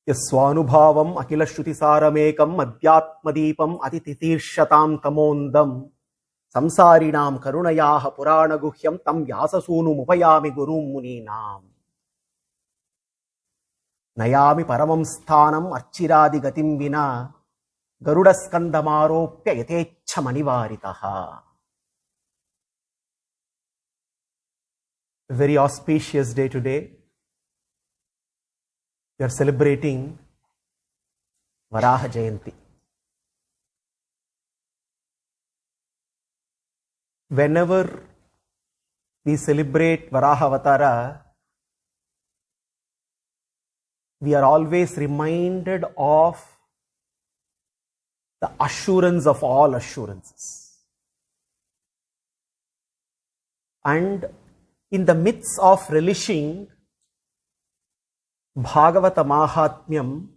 Yaswanubhavam akila shruti saramekam adhyatmadipam atititirshatam tamondam samsarinam karunayaha purana guhyam tam vyasasunu upayami gurum muninam nayami paramam sthanam archiradi gatim vina garudaskandamaropya yatecha manivaritaha. A very auspicious day today. We are celebrating Varāha Jayanti. Whenever we celebrate Varāha Avatara, we are always reminded of the assurance of all assurances. And in the midst of relishing Bhagavata māhātmyam,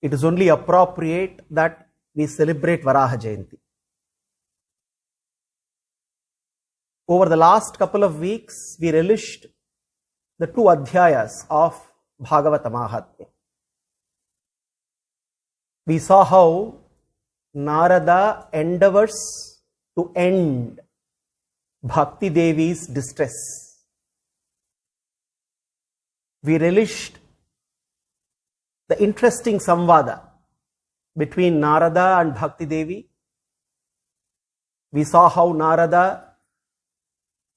it is only appropriate that we celebrate Varāha Jayanti. Over the last couple of weeks, we relished the 2 adhyayas of Bhagavata māhātmyam. We saw how Narada endeavors to end Bhakti Devi's distress. We relished the interesting samvada between Narada and Bhakti Devi. We saw how Narada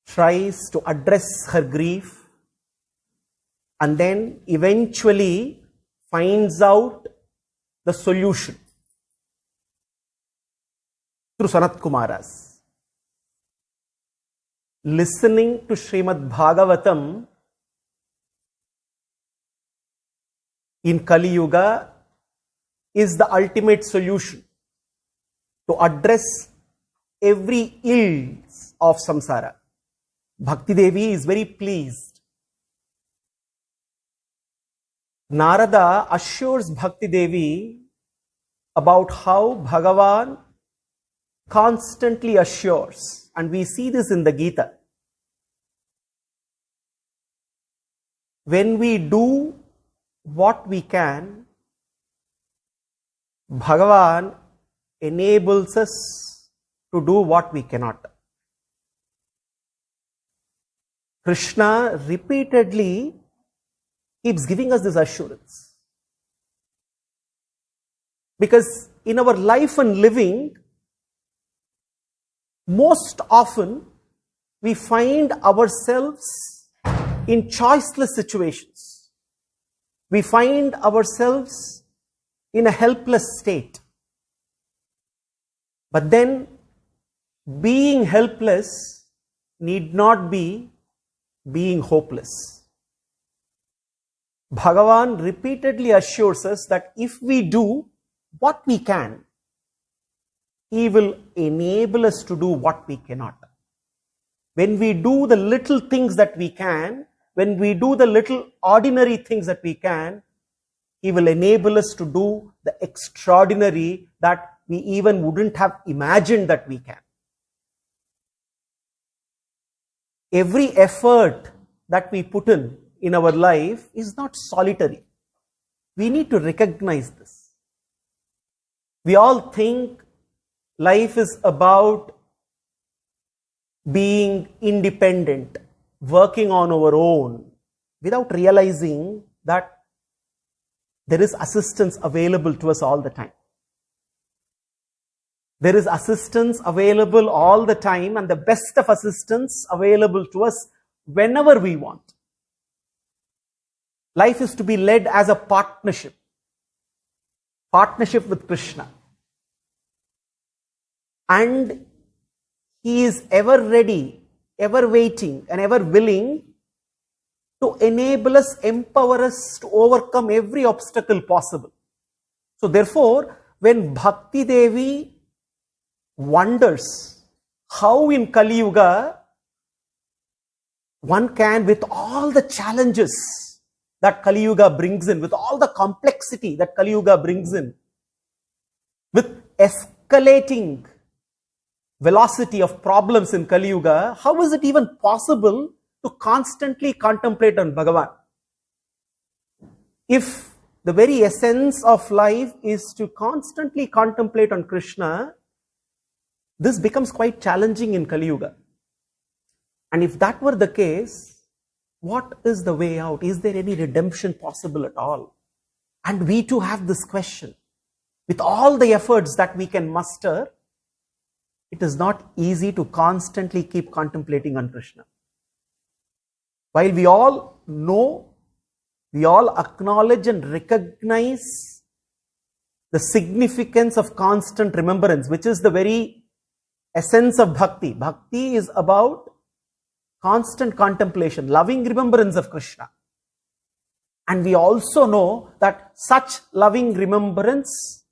tries to address her grief and then eventually finds out the solution through Sanat Kumaras. Listening to Śrīmad Bhāgavatam in Kali Yuga is the ultimate solution to address every ills of samsara. Bhakti Devi is very pleased. Narada assures Bhakti Devi about how Bhagavan constantly assures, and we see this in the Gita. When we do what we can, Bhagavan enables us to do what we cannot. Krishna repeatedly keeps giving us this assurance. Because in our life and living, most often we find ourselves in choiceless situations. We find ourselves in a helpless state. But then, being helpless need not be being hopeless. Bhagavan repeatedly assures us that if we do what we can, He will enable us to do what we cannot. When we do the little things that we can, when we do the little ordinary things that we can, He will enable us to do the extraordinary that we even wouldn't have imagined that we can. Every effort that we put in our life is not solitary. We need to recognize this. We all think life is about being independent, working on our own, without realizing that there is assistance available to us all the time. There is assistance available all the time, and the best of assistance available to us whenever we want. Life is to be led as a partnership with Krishna. And He is ever ready, ever waiting, and ever willing to enable us, empower us to overcome every obstacle possible. So therefore, when Bhakti Devi wonders how in Kali Yuga one can, with all the challenges that Kali Yuga brings in, with all the complexity that Kali Yuga brings in, with escalating velocity of problems in Kali Yuga, how is it even possible to constantly contemplate on Bhagavan? If the very essence of life is to constantly contemplate on Krishna, this becomes quite challenging in Kali Yuga. And if that were the case, what is the way out? Is there any redemption possible at all? And we too have this question. With all the efforts that we can muster, it is not easy to constantly keep contemplating on Krishna. While we all know, we all acknowledge and recognize the significance of constant remembrance, which is the very essence of bhakti. Bhakti is about constant contemplation, loving remembrance of Krishna. And we also know that such loving remembrance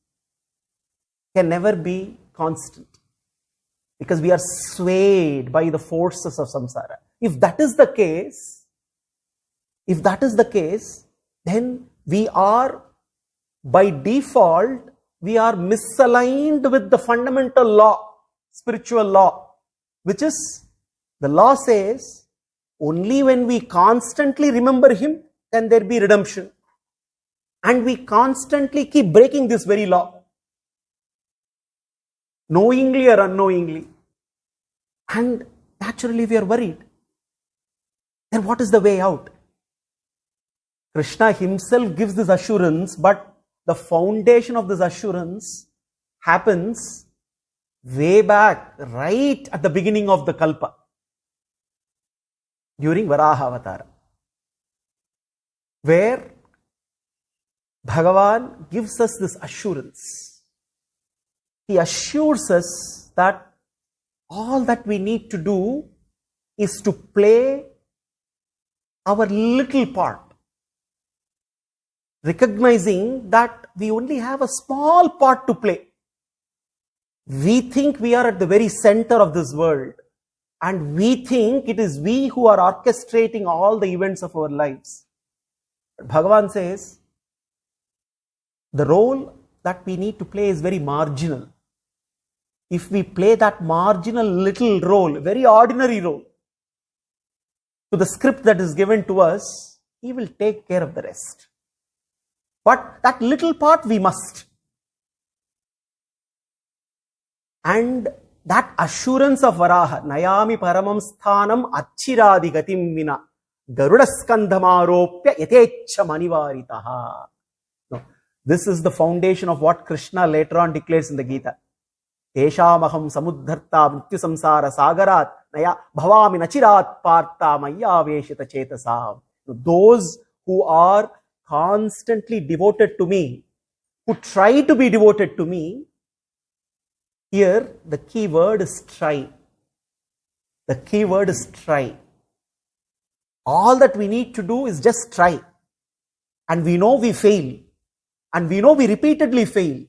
can never be constant, because we are swayed by the forces of samsara. If that is the case, then we are, by default, we are misaligned with the fundamental law, spiritual law, which is, the law says, only when we constantly remember Him can there be redemption. And we constantly keep breaking this very law, knowingly or unknowingly. And naturally we are worried. Then what is the way out? Krishna himself gives this assurance, but the foundation of this assurance happens way back, right at the beginning of the Kalpa, during Varāha avatāram, where Bhagavan gives us this assurance. He assures us that all that we need to do is to play our little part, recognizing that we only have a small part to play. We think we are at the very center of this world, and we think it is we who are orchestrating all the events of our lives. But Bhagavan says, the role that we need to play is very marginal. If we play that marginal little role, very ordinary role, to the script that is given to us, He will take care of the rest. But that little part we must. And that assurance of Varāha, Nayami paramam sthanam achiradi gatim vina garudaskandhamaropya yatecha manivaritaha. No, this is the foundation of what Krishna later on declares in the Gita. Teshamaham samudharta mrityu samsara sagarat naya bhavami nachirat partha maya veshita chetasam. Those who are constantly devoted to me, who try to be devoted to me, here the key word is try. The key word is try. All that we need to do is just try. And we know we fail. And we know we repeatedly fail.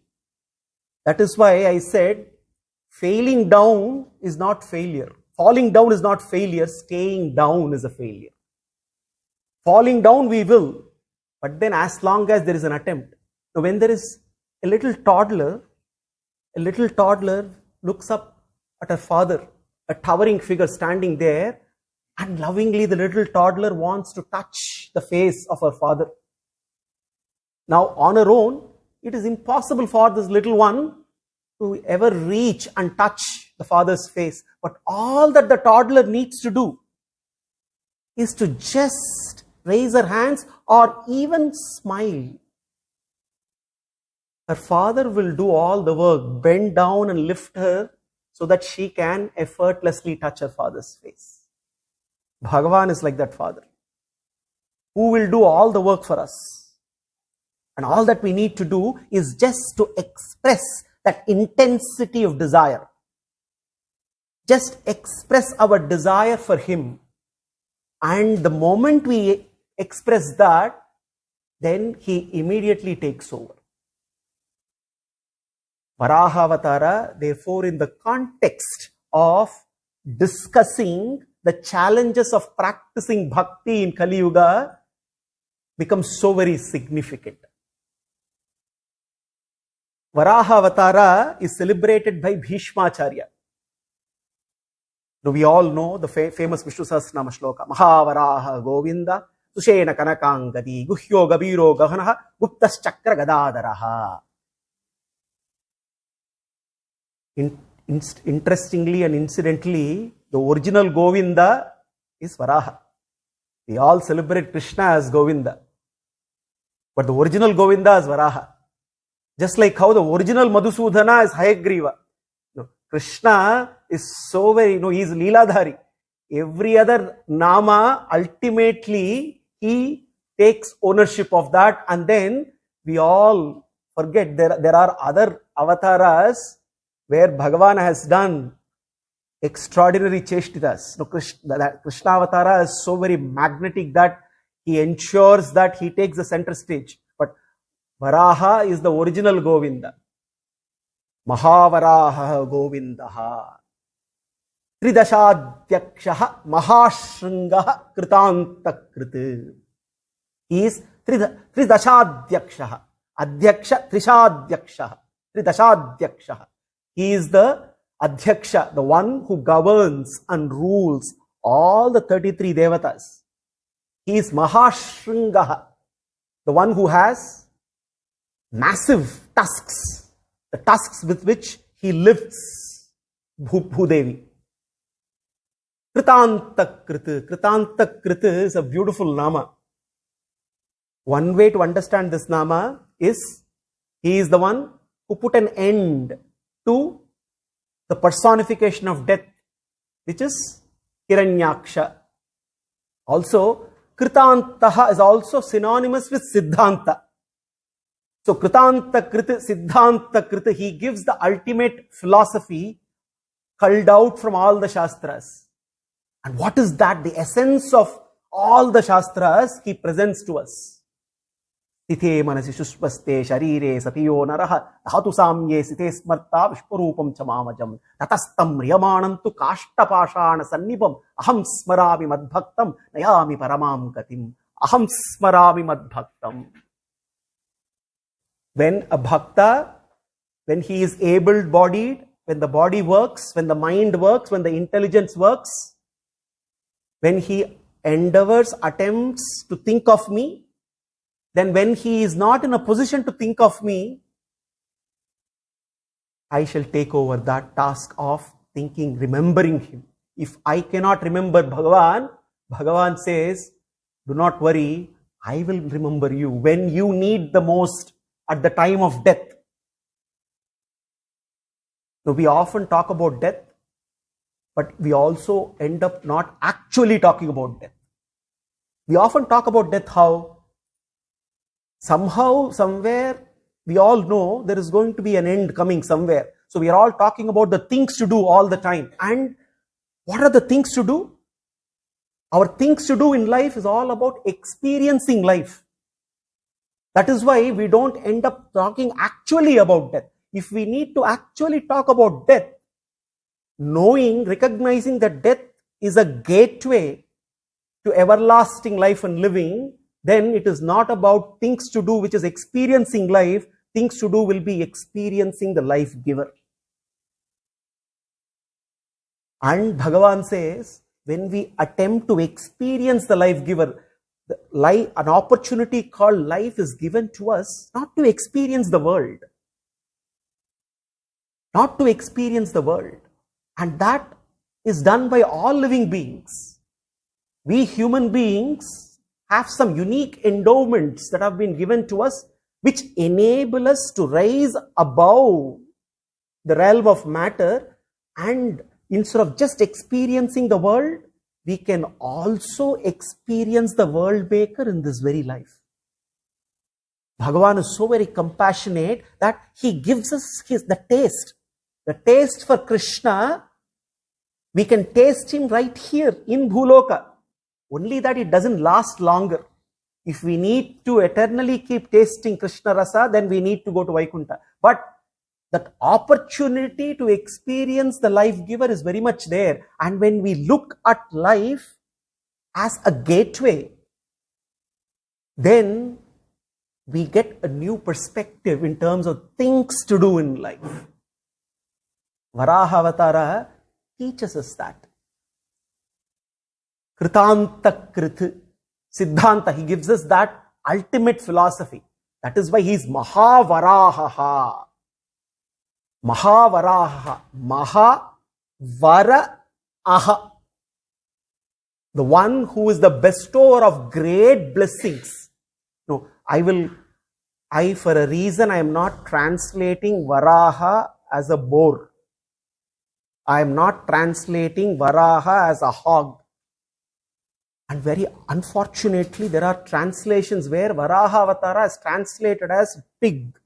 That is why I said, failing down is not failure. Falling down is not failure. Staying down is a failure. Falling down we will. But then as long as there is an attempt. So when there is a little toddler looks up at her father, a towering figure standing there, and lovingly the little toddler wants to touch the face of her father. Now on her own, it is impossible for this little one to ever reach and touch the father's face. But all that the toddler needs to do is to just raise her hands or even smile. Her father will do all the work, bend down and lift her so that she can effortlessly touch her father's face. Bhagavan is like that father, who will do all the work for us. And all that we need to do is just to express that intensity of desire. Just express our desire for Him. And the moment we express that, then He immediately takes over. Varāha avatara, therefore, in the context of discussing the challenges of practicing bhakti in Kali Yuga, becomes so very significant. Varāha avatara is celebrated by Bhishmacharya. Now we all know the famous Vishnu Sahasranama shloka, Mahavaraha Govinda Sushena Kanakangadi, Guhyo Gabiro Gahanaha, Guptas Chakra Gadadaraha. Interestingly and incidentally, the original Govinda is Varāha. We all celebrate Krishna as Govinda, but the original Govinda is Varāha. Just like how the original Madhusudana is Hayagriva. Krishna is so very, he is Leeladhari. Every other Nama, ultimately, he takes ownership of that, and then we all forget there are other avatars where Bhagavan has done extraordinary cheshtitas. Krishna Avatara is so very magnetic that he ensures that he takes the center stage. But Varāha is the original Govinda. Mahavaraha Govindaha. Tridashadyakshaha Mahashringaha Kritantakrit. He is Tridashadyakshaha. Adyaksha Trishadyakshaha. Tridashadyakshaha. He is the Adhyaksha, the one who governs and rules all the 33 devatas. He is Mahashringaha, the one who has massive tusks, the tusks with which he lifts Bhudevi. Kritantakrit. Kritantakrit is a beautiful nama. One way to understand this nama is he is the one who put an end to the personification of death, which is Hiranyaksha. Also, Kritantaha is also synonymous with Siddhanta. So, Kritantakrit, Siddhantakrit, he gives the ultimate philosophy culled out from all the Shastras. And what is that? The essence of all the Shastras he presents to us. Tithe manasi shushpaste sharire satiyo naraha dhatu samye sithe smarta vishparupam chamamajam tatastam riyamanantu kashtapashana sannipam aham smaravi madbhaktam nayami paramam gatim aham smaravi madbhaktam. When a bhakta, when he is able-bodied, when the body works, when the mind works, when the intelligence works, when he endeavors, attempts to think of me, then when he is not in a position to think of me, I shall take over that task of thinking, remembering him. If I cannot remember Bhagavan, Bhagavan says, do not worry, I will remember you when you need the most, at the time of death. So we often talk about death, but we also end up not actually talking about death. We often talk about death how somehow, somewhere, we all know there is going to be an end coming somewhere. So we are all talking about the things to do all the time. And what are the things to do? Our things to do in life is all about experiencing life. That is why we don't end up talking actually about death. If we need to actually talk about death, knowing, recognizing that death is a gateway to everlasting life and living, then it is not about things to do which is experiencing life. Things to do will be experiencing the life giver. And Bhagavan says, when we attempt to experience the life giver, an opportunity called life is given to us not to experience the world. Not to experience the world. And that is done by all living beings. We human beings have some unique endowments that have been given to us, which enable us to rise above the realm of matter, and instead of just experiencing the world, we can also experience the world maker in this very life. Bhagavan is so very compassionate that he gives us the taste. The taste for Krishna, we can taste him right here in Bhuloka. Only that it doesn't last longer. If we need to eternally keep tasting Krishna Rasa, then we need to go to Vaikuntha. But that opportunity to experience the life giver is very much there. And when we look at life as a gateway, then we get a new perspective in terms of things to do in life. Varāha Avatara teaches us that. Kritantakrit. Siddhanta. He gives us that ultimate philosophy. That is why he is Mahavaraha. Mahavaraha. Mahavaraha. The one who is the bestower of great blessings. No, for a reason, I am not translating Varāha as a boar. I am not translating Varāha as a hog. And very unfortunately, there are translations where Varāha Avatara is translated as pig.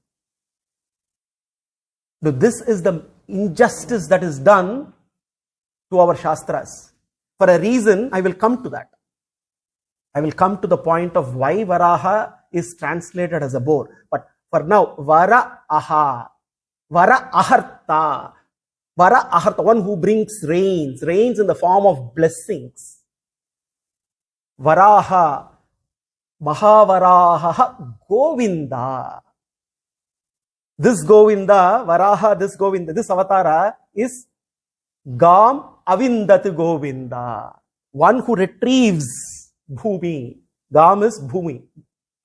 Now, this is the injustice that is done to our Shastras. For a reason, I will come to that. I will come to the point of why Varāha is translated as a boar. But for now, Varāha, Varāharta, Varāharta, one who brings rains in the form of blessings. Varāha, Mahavaraha, Govinda. This Govinda, Varāha, this Govinda, this avatara is Gam Avindati Govinda. One who retrieves Bhumi. Gam is Bhumi,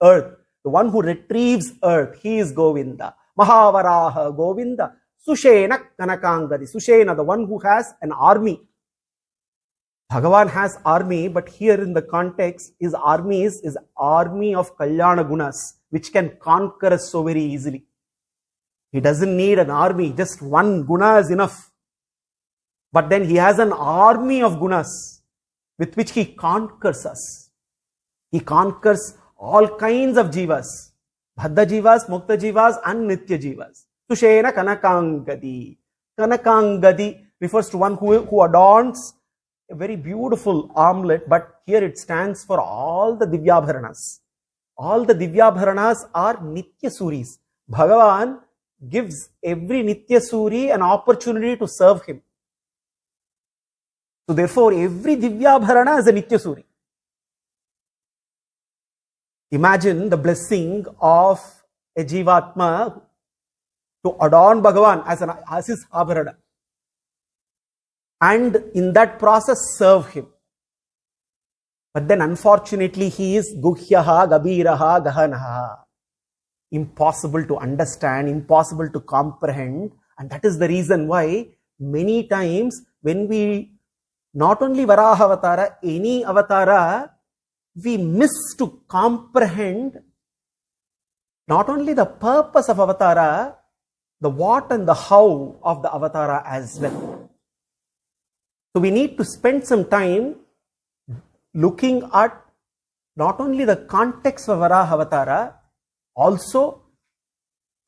earth. The one who retrieves earth, he is Govinda. Mahavaraha Govinda. Sushena Kanakangadi. Sushena, the one who has an army. Bhagavan has army, but here in the context, his army is army of Kalyana Gunas, which can conquer us so very easily. He doesn't need an army, just one guna is enough. But then he has an army of gunas with which he conquers us. He conquers all kinds of jivas. Bhaddha jivas, mukta jivas and nitya jivas. Sushena Kanakangadi. Kanakangadi refers to one who adorns a very beautiful armlet, but here it stands for all the Divyabharanas. All the Divyabharanas are Nitya Suris. Bhagavan gives every Nitya Suri an opportunity to serve him. So therefore, every Divyabharana is a Nitya Suri. Imagine the blessing of a Jivatma to adorn Bhagavan as his Abharana. And in that process, serve him. But then unfortunately, he is Guhyaha, Gabiraha, Gahanaha. Impossible to understand, impossible to comprehend. And that is the reason why many times when we, not only Varaha Avatara, any Avatara, we miss to comprehend not only the purpose of Avatara, the what and the how of the Avatara as well. So we need to spend some time looking at not only the context of Varaha Avatara, also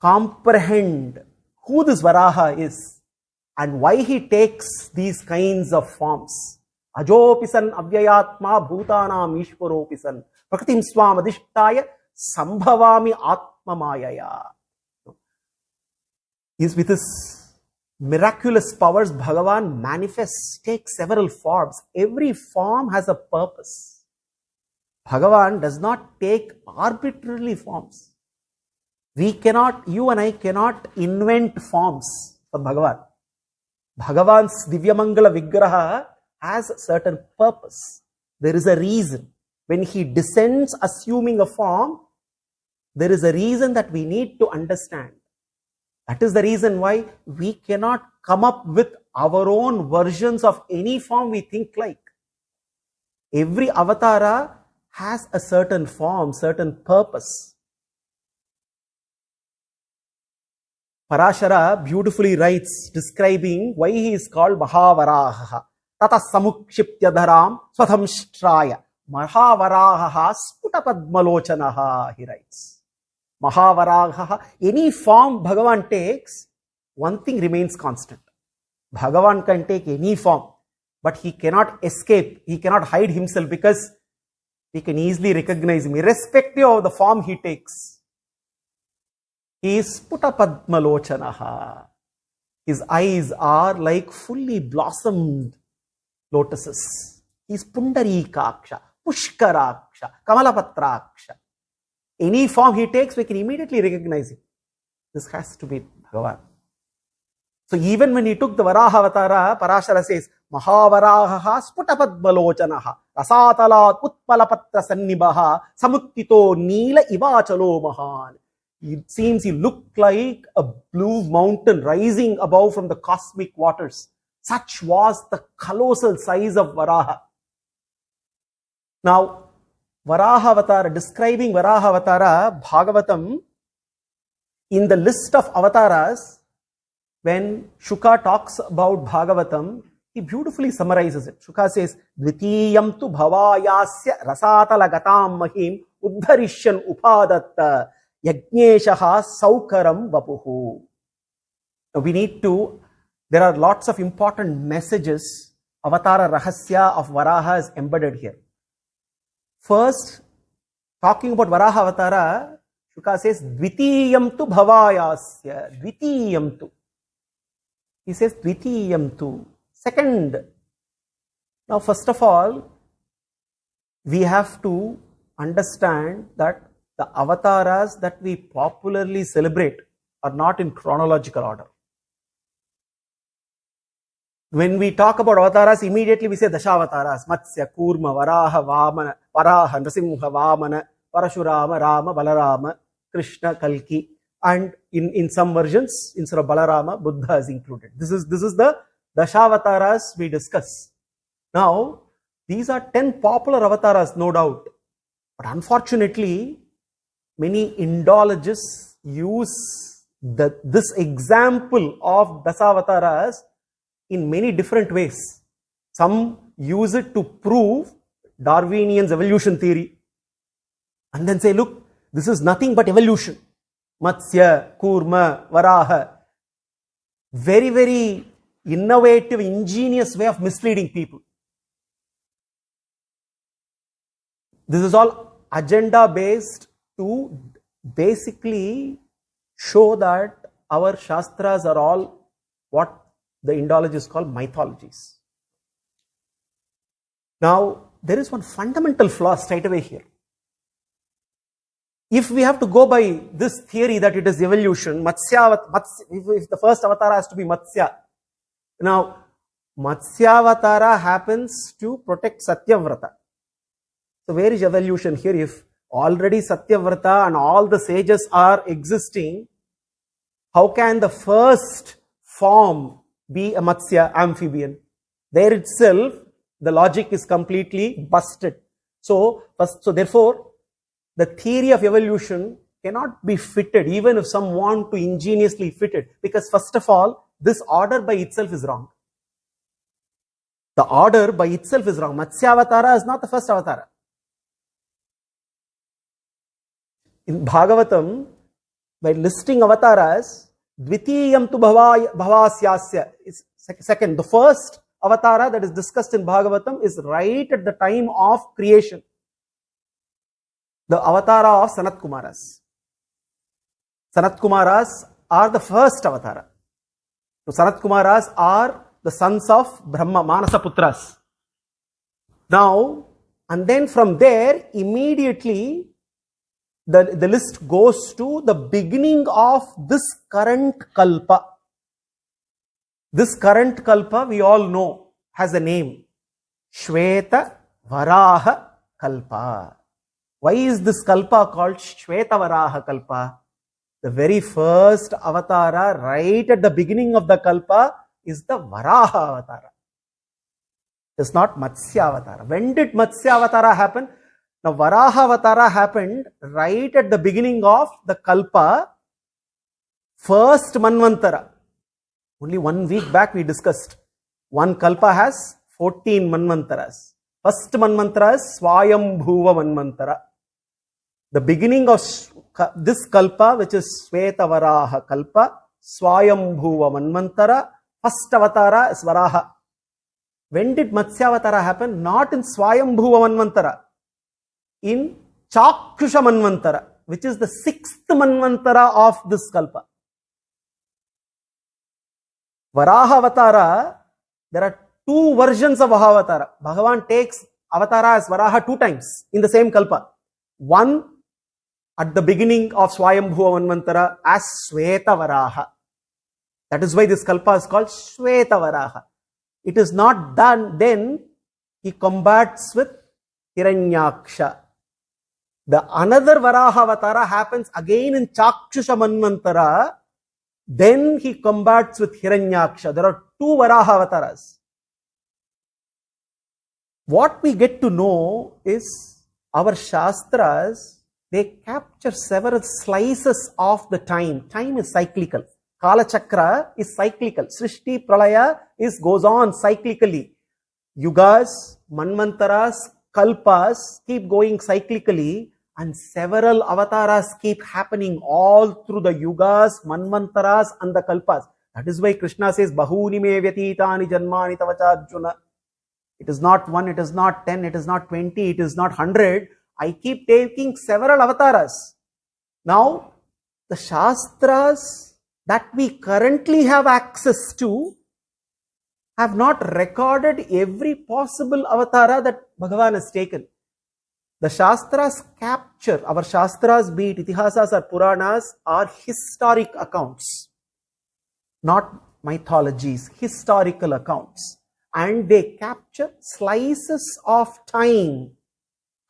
comprehend who this Varaha is and why he takes these kinds of forms. Ajopisan avyayatma bhutanam ishvaropisan prakritim swam adhishtaya sambhavami atmamayaya. With his miraculous powers, Bhagavan manifests, takes several forms. Every form has a purpose. Bhagavan does not take arbitrarily forms. We cannot, you and I cannot invent forms for Bhagavan. Bhagavan's Divyamangala Vigraha has a certain purpose. There is a reason. When he descends assuming a form, there is a reason that we need to understand. That is the reason why we cannot come up with our own versions of any form we think like. Every avatara has a certain form, certain purpose. Parashara beautifully writes, describing why he is called Mahavaraha. Tata samukshiptya dharam swatamshtraya. Mahavaraha sputapadmalochanaha, he writes. Mahavaraha, any form Bhagavan takes, one thing remains constant. Bhagavan can take any form, but he cannot escape, he cannot hide himself because we can easily recognize him, irrespective of the form he takes. He is Putapadmalochanaha. His eyes are like fully blossomed lotuses. He is Pundarikaksha, Pushkaraksha, Kamalapatraksha. Any form he takes, we can immediately recognize him. This has to be Bhagavan. So even when he took the Varaha avatara, Parashara says, Mahavaraha sputapadbalochanaha rasatalat utpalapatra sannibaha samuttito neela ivachalo mahan. It seems he looked like a blue mountain rising above from the cosmic waters. Such was the colossal size of Varaha. Now, Varaha avatara, describing Varaha avatara, Bhagavatam, in the list of avataras, when Shuka talks about Bhagavatam, he beautifully summarizes it. Shuka says, Dvitiyam tu bhavayasya rasatala gatam mahim uddharishyan upadatta yajneshaha saukaram vapuhu. Now we need to, there are lots of important messages, avatara rahasya of Varaha is embedded here. First, talking about Varaha avatara, Shuka says, Dvitiyam tu bhavayasya, Dvitiyam tu. He says, Dvitiyam tu. Second. Now, first of all, we have to understand that the avataras that we popularly celebrate are not in chronological order. When we talk about avataras, immediately we say Dashavataras, Matsya, Kurma, Varāha, Vāmana, Varāha, Nrasimha, Vāmana, Parashurama, Rama, Balarama, Krishna, Kalki. And in some versions, instead of Balarama, Buddha is included. This is the Dashavataras we discuss. Now, these are 10 popular avatars, no doubt. But unfortunately, many Indologists use this example of Dasavataras in many different ways. Some use it to prove Darwinian's evolution theory. And then say, look, this is nothing but evolution. Matsya, Kurma, Varāha. Very, very innovative, ingenious way of misleading people. This is all agenda based to basically show that our Shastras are all what the Indologists call mythologies. Now, there is one fundamental flaw straight away here. If we have to go by this theory that it is evolution, if the first avatar has to be Matsya. Now, Matsyavatara happens to protect Satyavrata. So where is evolution here? If already Satyavrata and all the sages are existing, how can the first form be a Matsya, amphibian? There itself, the logic is completely busted. So therefore, the theory of evolution cannot be fitted, even if some want to ingeniously fit it, because first of all, this order by itself is wrong. The order by itself is wrong. Matsyavatara is not the first avatara. In Bhagavatam, by listing avataras, Dvitiyam tu bhavasyasya is second. The first avatara that is discussed in Bhagavatam is right at the time of creation. The avatara of Sanat Kumaras. Sanat Kumaras are the first avatara. So Sanat Kumaras are the sons of Brahma, Manasa Putras. Now, and then from there, immediately, the list goes to the beginning of this current Kalpa. This current Kalpa, we all know, has a name. Shveta Varāha Kalpa. Why is this Kalpa called Shveta Varāha Kalpa? The very first avatara, right at the beginning of the Kalpa, is the Varāha avatara. It's not Matsya avatara. When did Matsya avatara happen? Now, Varāha avatara happened right at the beginning of the Kalpa, first Manvantara. Only 1 week back we discussed. One Kalpa has 14 Manvantaras. First Manvantara is Swayambhuva Manvantara. The beginning of this Kalpa, which is Shveta Varāha Kalpa, Swayambhuva Manvantara, first avatara is Varāha. When did Matsya avatara happen? Not in Swayambhuva Manvantara. In Chakshusa Manvantara, which is the 6th Manvantara of this Kalpa. Varāha avatara, there are 2 versions of Avatara. Bhagavan takes avatara as Varāha 2 times in the same Kalpa. One at the beginning of Swayambhuva Manvantara as Shveta Varāha. That is why this kalpa is called Shweta Varāha. It is not done, then he combats with Hiranyaksha. The another Varāha avatara happens again in Chakshusha Manvantara. Then he combats with Hiranyaksha. There are two Varāha avataras. What we get to know is our Shastras, they capture several slices of the time. Time is cyclical. Kala Chakra is cyclical. Srishti Pralaya goes on cyclically. Yugas, Manvantaras, Kalpas keep going cyclically, and several avataras keep happening all through the Yugas, Manvantaras and the Kalpas. That is why Krishna says, Bahuni me vyatitani janmani tavacha Arjuna. It is not 1, it is not 10, it is not 20, it is not 100. I keep taking several avataras. Now, the Shastras that we currently have access to have not recorded every possible avatara that Bhagavan has taken. The Shastras capture, our Shastras, be it Itihasas or Puranas, are historic accounts, not mythologies, historical accounts. And they capture slices of time.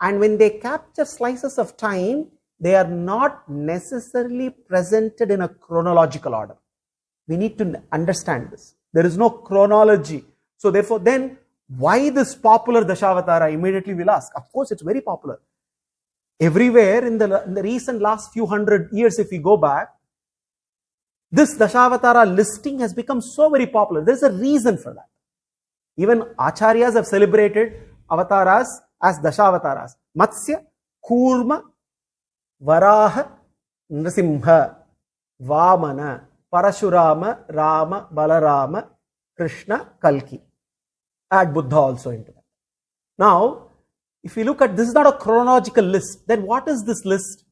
And when they capture slices of time, they are not necessarily presented in a chronological order. We need to understand this. There is no chronology. So therefore, then why this popular Dashavatara? Immediately we'll ask. Of course, it's very popular. Everywhere in the recent last few hundred years, if we go back, this Dashavatara listing has become so very popular. There's a reason for that. Even Acharyas have celebrated avataras as Dashavataras. Matsya, Kurma, Varāha, Nrasimha, Vamana, Parashurama, Rama, Balarama, Krishna, Kalki. Add Buddha also into that. Now, if you look at, this is not a chronological list, then what is this list?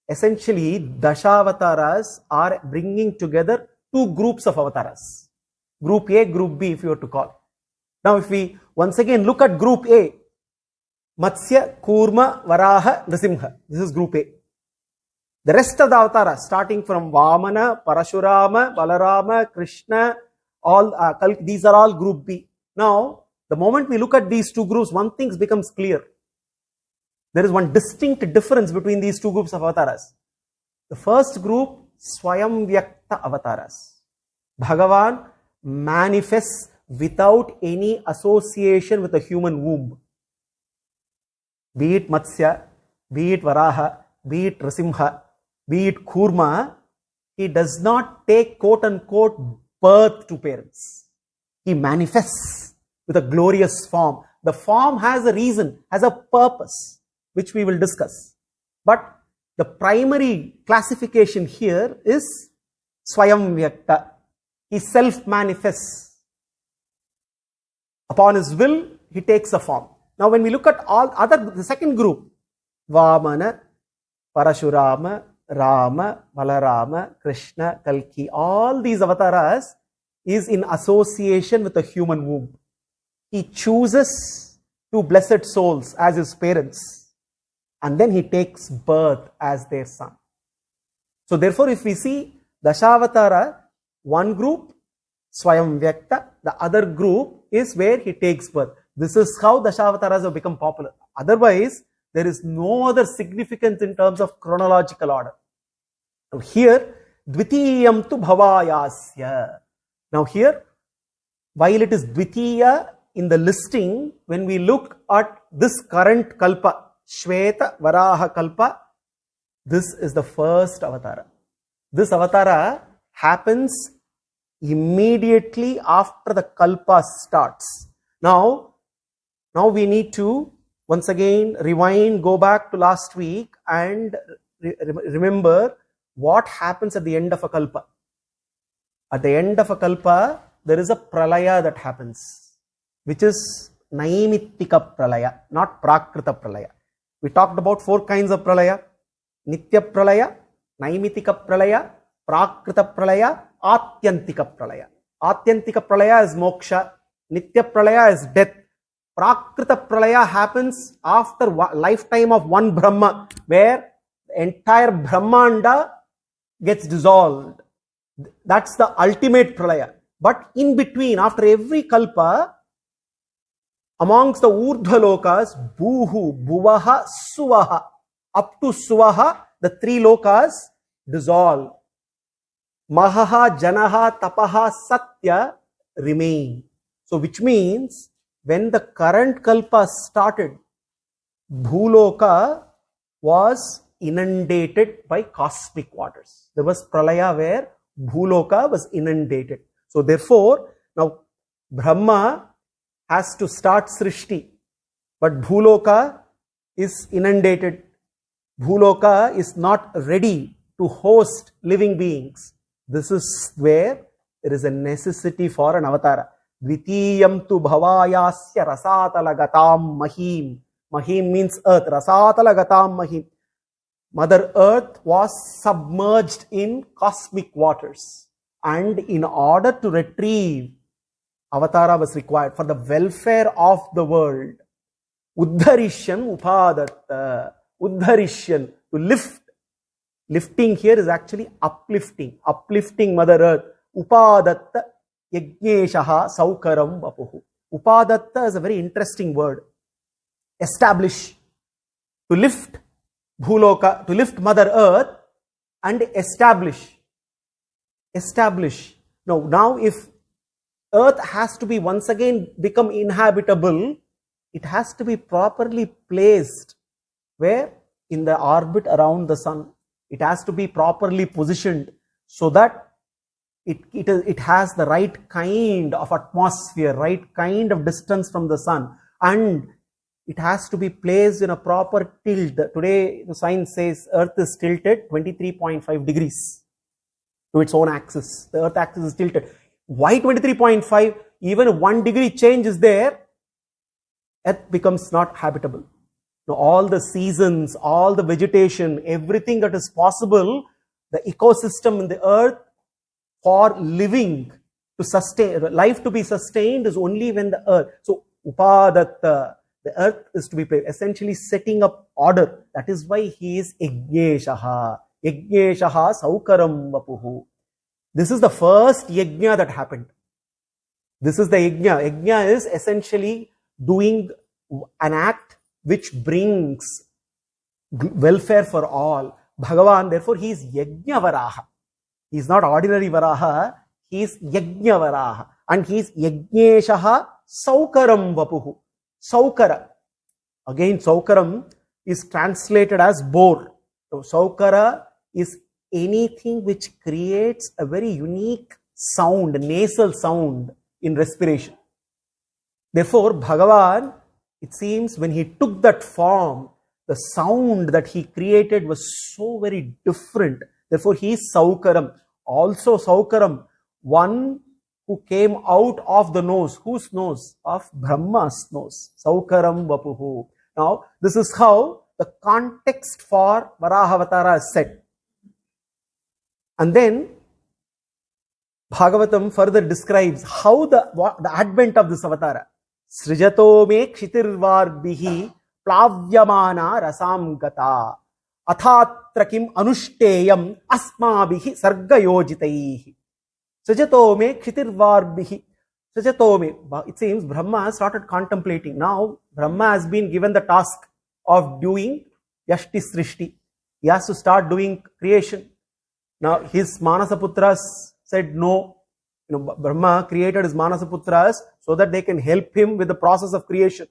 Essentially, Dashavataras are bringing together two groups of avataras. Group A, Group B, if you were to call. Now, if we once again look at Group A, Matsya, Kurma, Varāha, Nrasimha. This is Group A. The rest of the avatars, starting from Vamana, Parashurama, Balarama, Krishna, these are all Group B. Now, the moment we look at these two groups, one thing becomes clear. There is one distinct difference between these two groups of avatars. The first group, Swayam Vyakta avatars. Bhagavan manifests without any association with a human womb. Be it Matsya, be it Varāha, be it Nrasimha, be it Kurma, he does not take quote unquote birth to parents. He manifests with a glorious form. The form has a reason, has a purpose, which we will discuss. But the primary classification here is Swayam Vyakta. He self-manifests. Upon his will, he takes a form. Now, when we look at the second group, Vamana, Parashurama, Rama, Balarama, Krishna, Kalki, all these avataras is in association with a human womb. He chooses two blessed souls as his parents, and then he takes birth as their son. So therefore, if we see Dashavatara, one group, Swayam Vyakta, the other group is where he takes birth. This is how Dashavataras have become popular. Otherwise, there is no other significance in terms of chronological order. Now here, Dvitiyam tu Bhavayasya. Now here, while it is Dvitiya in the listing, when we look at this current Kalpa, Shweta Varāha Kalpa, this is the first avatara. This avatara happens immediately after the Kalpa starts. Now we need to once again rewind, go back to last week and remember what happens at the end of a Kalpa. At the end of a Kalpa, there is a Pralaya that happens, which is Naimittika Pralaya, not Prakrita Pralaya. We talked about 4 kinds of Pralaya: Nitya Pralaya, Naimittika Pralaya, Prakrita Pralaya, Atyantika Pralaya. Atyantika Pralaya is moksha, Nitya Pralaya is death. Prakrita Pralaya happens after lifetime of one Brahma, where the entire Brahmanda gets dissolved. That's the ultimate pralaya. But in between, after every kalpa, amongst the urdhva lokas, bhuhu, bhuvaha, suvaha, up to suvaha, the three lokas dissolve. Mahaha, janaha, tapaha, satya remain. So which means when the current kalpa started, Bhuloka was inundated by cosmic waters. There was pralaya where Bhuloka was inundated. So therefore, now Brahma has to start Srishti, but Bhuloka is inundated. Bhuloka is not ready to host living beings. This is where there is a necessity for an avatara. Dvitiyam tu bhavayasya rasatalagatam mahim. Mahim means earth. Rasatalagatam mahim. Mother Earth was submerged in cosmic waters. And in order to retrieve, avatara was required for the welfare of the world. Uddharishan upadatta. Uddharishan, to lift. Lifting here is actually uplifting. Uplifting Mother Earth. Upadatta yajneshaha saukaram vapuhu. Upadatta is a very interesting word. Establish. To lift Bhuloka, to lift Mother Earth and establish. Establish. Now if Earth has to be once again become inhabitable, it has to be properly placed. Where? In the orbit around the sun. It has to be properly positioned so that it has the right kind of atmosphere, right kind of distance from the sun, and it has to be placed in a proper tilt. Today, the science says Earth is tilted 23.5 degrees to its own axis. The Earth axis is tilted. Why 23.5? Even if 1 degree change is there, Earth becomes not habitable. Now, all the seasons, all the vegetation, everything that is possible, the ecosystem in the Earth for living, to sustain, life to be sustained is only when the Earth. So, upadatta, the Earth is to be essentially setting up order. That is why he is yajneshaha. Yajneshaha saukaram vapuhu. This is the first yajna that happened. This is the yajna. Yajna is essentially doing an act which brings welfare for all. Bhagavan, therefore, he is Yajna Varāha. He is not ordinary Varāha, he is Yajna Varāha. And he is Yajneshaha Saukaram Vapuhu. Saukara. Again, Saukaram is translated as bore. So, Saukara is anything which creates a very unique sound, nasal sound in respiration. Therefore, Bhagavan, it seems when he took that form, the sound that he created was so very different. Therefore, he is Saukaram. Also Saukaram, one who came out of the nose. Whose nose? Of Brahma's nose. Saukaram Vapuhu. Now, this is how the context for Varāha Avatara is set. And then, Bhagavatam further describes how the advent of this avatara. Srijato me kshitirvarbhihi plavyamana rasam gata athatrakim anushteyam asmabhihi sargayojitaihi. Srijato me kshitirvarbhihi. Srijato me. It seems Brahma has started contemplating. Now, Brahma has been given the task of doing Yashti Srishti. He has to start doing creation. Now, his Manasaputras said no. Brahma created his Manasaputras so that they can help him with the process of creation.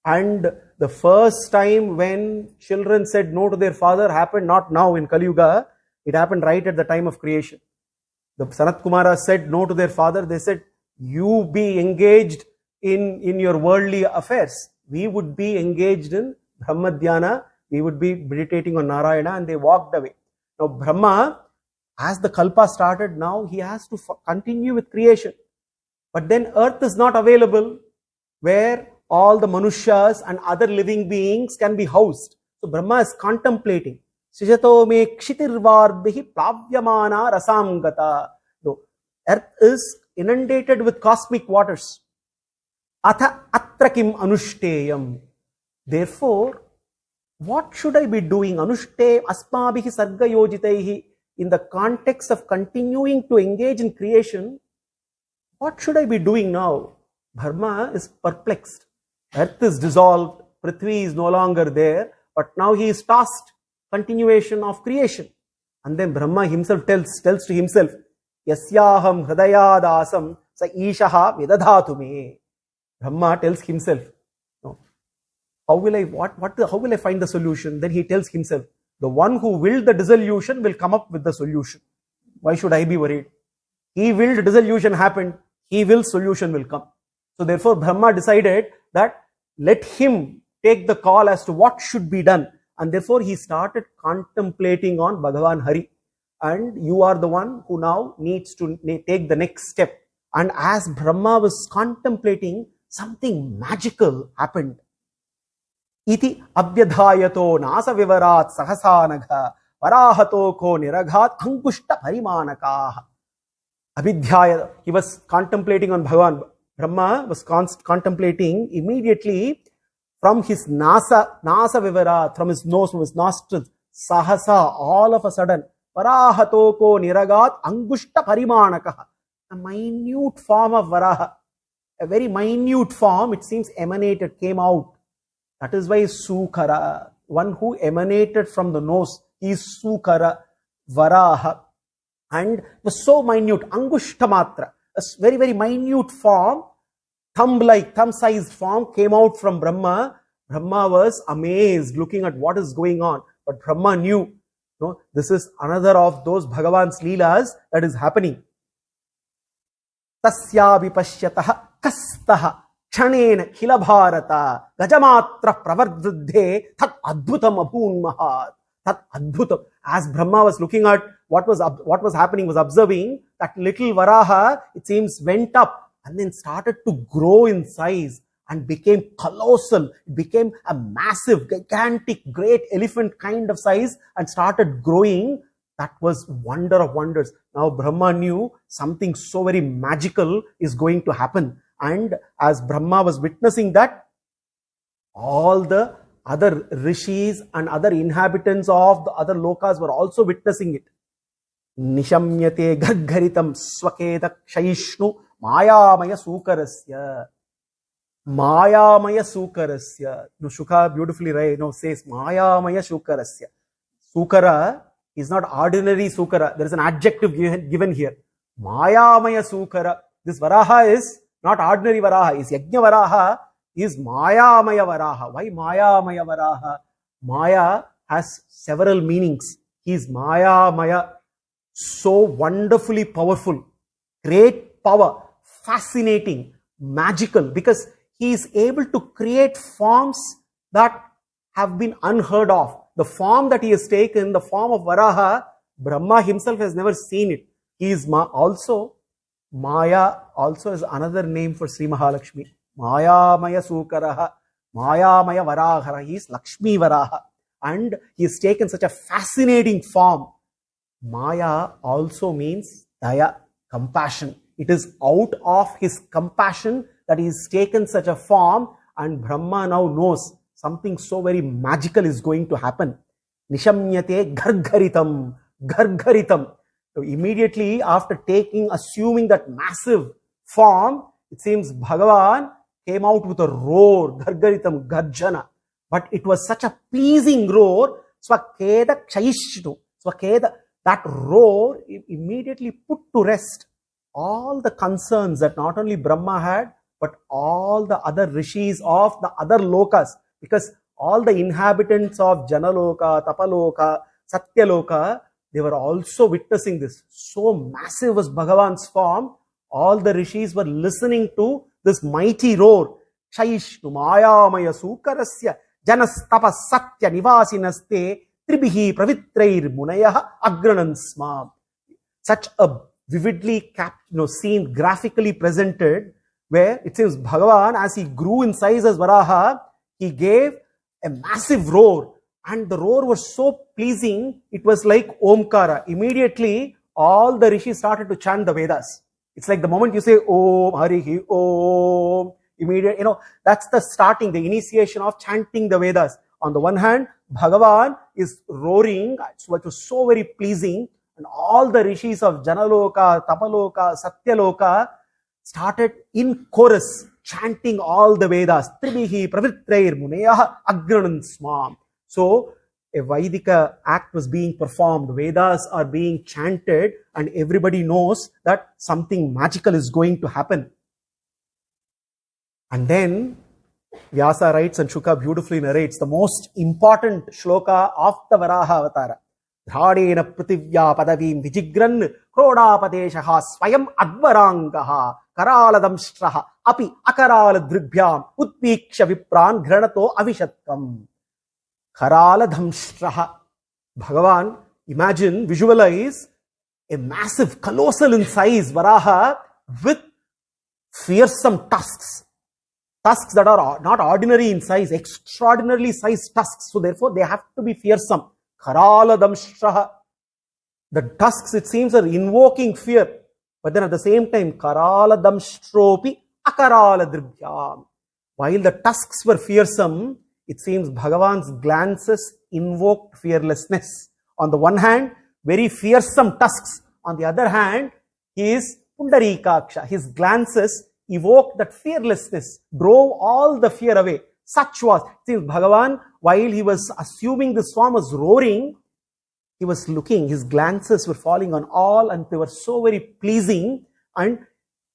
And the first time when children said no to their father happened not now in Kali Yuga, it happened right at the time of creation. The Sanat Kumara said no to their father. They said, you be engaged in your worldly affairs. We would be engaged in Brahma Dhyana. We would be meditating on Narayana, and they walked away. Now, Brahma, as the Kalpa started, now he has to continue with creation. But then earth is not available where all the Manushas and other living beings can be housed. So Brahma is contemplating. Srijato me kshitirvarbhihi plavyamana rasam gata. No, earth is inundated with cosmic waters. Atha atrakim anushteyam. Therefore, what should I be doing? Anushte asmabhihi sargayojitaihi. in the context of continuing to engage in creation, what should I be doing now? Brahma is perplexed. Earth is dissolved, Prithvi is no longer there, but now he is tasked continuation of creation. And then Brahma himself tells to himself, Yasyaham hridayadasam sa ishaha vidadhatu me. Brahma tells himself, no, how will I find the solution? Then he tells himself, the one who willed the dissolution will come up with the solution. Why should I be worried? He willed dissolution happened, he wills solution will come. So therefore Brahma decided that let him take the call as to what should be done. And therefore he started contemplating on Bhagavan Hari. And you are the one who now needs to take the next step. And as Brahma was contemplating, something magical happened. Iti abhyadhayato nasa vivarat sahasanagha varahato ko niraghat ankushta parimanakaha. Abhidhyaya, he was contemplating on Bhagavan. Brahma was contemplating immediately from his nasa vivarat, from his nose, from his nostrils, sahasa, all of a sudden, varahato ko niragat angushta parimanakaha. A minute form of Varaha, a very minute form, it seems emanated, came out. That is why Sukara, one who emanated from the nose, he is Sukara, Varāha. And it was so minute, Angushta Matra, a very, very minute form, thumb-sized form came out from Brahma. Brahma was amazed looking at what is going on. But Brahma knew, no, this is another of those Bhagavan's Leelas that is happening. Tasya vipashyataha kastaha kshanena khila bharata gajamatra pravardhe tat adbhutam abhun mahat. Tat adbhutam. As Brahma was looking at what was happening, was observing, that little Varaha, it seems, went up and then started to grow in size and became colossal. It became a massive, gigantic, great elephant kind of size and started growing. That was wonder of wonders. Now Brahma knew something so very magical is going to happen. And as Brahma was witnessing that, all the other rishis and other inhabitants of the other lokas were also witnessing it. Nishamyate gargaritam swaketa kshayishnu māyāmaya sukarasya. Māyāmaya sukarasya. No, Shuka beautifully says Māyāmaya sukarasya. Sukara is not ordinary Sukara. There is an adjective given here. Māyāmaya Sukara. This Varaha is not ordinary Varaha. Is Yajna Varaha, is Māyāmaya Varaha. Why Māyāmaya Varaha? Maya has several meanings. He is Māyāmaya. So wonderfully powerful. Great power. Fascinating. Magical. Because he is able to create forms that have been unheard of. The form that he has taken, the form of Varaha, Brahma himself has never seen it. He is also, Maya also is another name for Sri Mahalakshmi. Māyāmaya Sukaraha, Māyāmaya Varāha. He is Lakshmi Varaha. And he has taken such a fascinating form. Maya also means Daya, compassion. It is out of his compassion that he has taken such a form, and Brahma now knows something so very magical is going to happen. Nishamyate gargaritam. Gargaritam. So immediately after assuming that massive form, it seems Bhagavan came out with a roar. Gargaritam, garjana. But it was such a pleasing roar. Swakeda kshayishnu. Swakeda. That roar immediately put to rest all the concerns that not only Brahma had, but all the other rishis of the other lokas. Because all the inhabitants of Janaloka, Tapaloka, Satyaloka, they were also witnessing this. So massive was Bhagavan's form. All the rishis were listening to this mighty roar. Kshayishnu Māyāmaya Sukarasya Janastapa Satya Nivasinaste Tribihi Pravitrair Munayaha Agranansma. Such a vividly seen, graphically presented, where it says Bhagavan, as he grew in size as Varaha, he gave a massive roar, and the roar was so pleasing, it was like Omkara. Immediately, all the rishis started to chant the Vedas. It's like the moment you say Om, Harihi, Om, immediate, that's the starting, the initiation of chanting the Vedas. On the one hand, Bhagavan is roaring, which was so very pleasing. And all the rishis of Janaloka, Tapaloka, Satyaloka started in chorus chanting all the Vedas. Tribihi pravritrair muneyaha agranan smam. So a Vaidika act was being performed, Vedas are being chanted, and everybody knows that something magical is going to happen. And then Vyasa writes and Shuka beautifully narrates the most important shloka of the Varāha avatara. Dhādena prativya padavim vijigran krodapadeshaha swayam advarangaha karaladamshraha api akaraladribhyam utpiksha vipran granato avishatkam. Karaladamshraha. Bhagavan, imagine, visualize a massive, colossal in size Varāha with fearsome tusks. Tusks that are not ordinary in size, extraordinarily sized tusks. So therefore, they have to be fearsome. Karaladamshraha. The tusks, it seems, are invoking fear. But then at the same time, Karaladamshtropi akaraladribhyam. While the tusks were fearsome, it seems Bhagavan's glances invoked fearlessness. On the one hand, very fearsome tusks. On the other hand, his Pundarikaksha, his glances evoked that fearlessness, drove all the fear away. Such was, it seems Bhagavan, while he was assuming this form was roaring, he was looking, his glances were falling on all and they were so very pleasing. And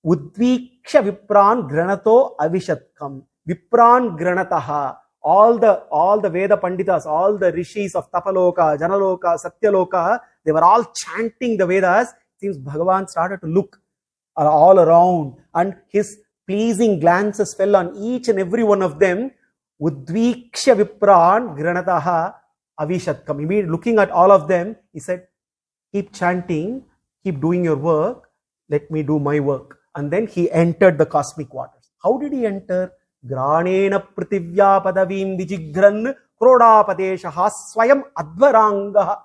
Udviksha Vipran Granato Avishatkam. Vipran Granataha. All the Veda Panditas, all the rishis of Tapaloka, Janaloka, Satyaloka, they were all chanting the Vedas. It seems Bhagavan started to look all around and his pleasing glances fell on each and every one of them. Udviksha Vipran Granataha Avishatkam. Immediately looking at all of them, he said, keep chanting, keep doing your work, let me do my work. And then he entered the cosmic waters. How did he enter? Granena prativya padavim vijigran krodapadeshaha swayam advarangaha.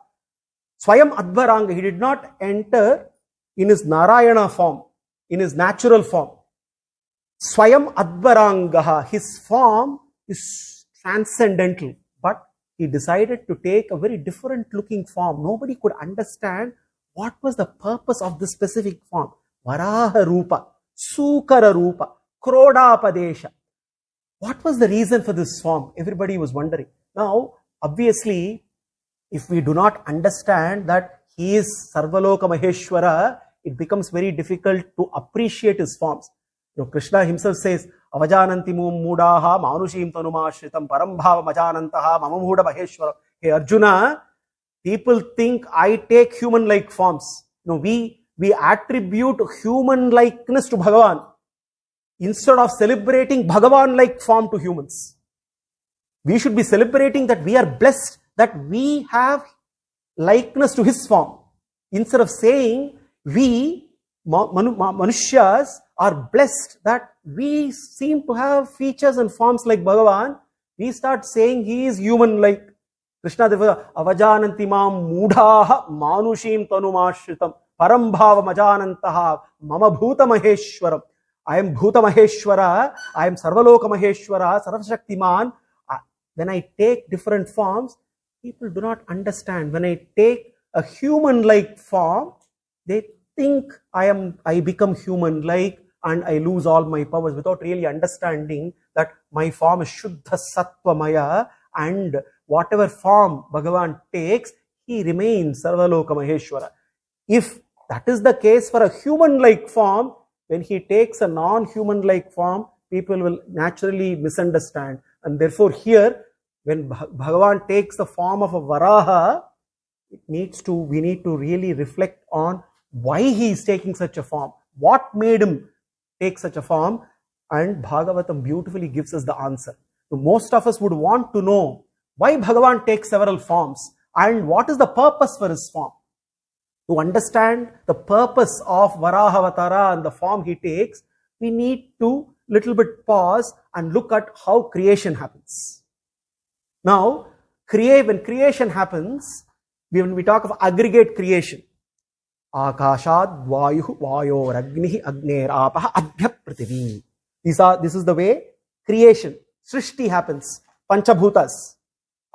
Swayam advaranga. He did not enter in his Narayana form, in his natural form. Swayam advarangaha. His form is transcendental, but he decided to take a very different looking form. Nobody could understand what was the purpose of this specific form. Varāha Rupa, Sukara Rupa, Krodapadesha. What was the reason for this form? Everybody was wondering. Now, obviously, if we do not understand that he is Sarvaloka Maheshwara, it becomes very difficult to appreciate his forms. You know, Krishna himself says, Avajanantimum Mudaha Manushim Tanumashritam Parambhava Majanantaha Mamamuda Maheshwara. Hey Arjuna, people think I take human-like forms. You know, we attribute human-likeness to Bhagavan instead of celebrating Bhagavan-like form to humans. We should be celebrating that we are blessed, that we have likeness to his form. Instead of saying we, Manushyas, are blessed that we seem to have features and forms like Bhagavan, we start saying he is human-like. Krishna Deva, Avajanantimam Mudhaha Manushim Tanumashritam Parambhava Majanantaha Mama Bhuta Maheshwaram. I am Bhuta Maheshwara, I am Sarvaloka Maheshwara, Sarvashaktiman. When I take different forms, people do not understand. When I take a human-like form, they think I become human-like and I lose all my powers without really understanding that my form is Shuddha Sattva Maya, and whatever form Bhagavan takes, he remains Sarvaloka Maheshwara. If that is the case for a human-like form, when he takes a non-human-like form, people will naturally misunderstand. And therefore here, when Bhagavan takes the form of a Varāha, we need to really reflect on why he is taking such a form. What made him take such a form? And Bhagavatam beautifully gives us the answer. So most of us would want to know why Bhagavan takes several forms and what is the purpose for his form. To understand the purpose of Varāha Avatara and the form he takes, we need to little bit pause and look at how creation happens. Now, when creation happens, when we talk of aggregate creation, Akashad Vayuh Vayor Agnihi Agner Apaha Adhyap Prithivi. This is the way creation, Srishti happens. Panchabhutas.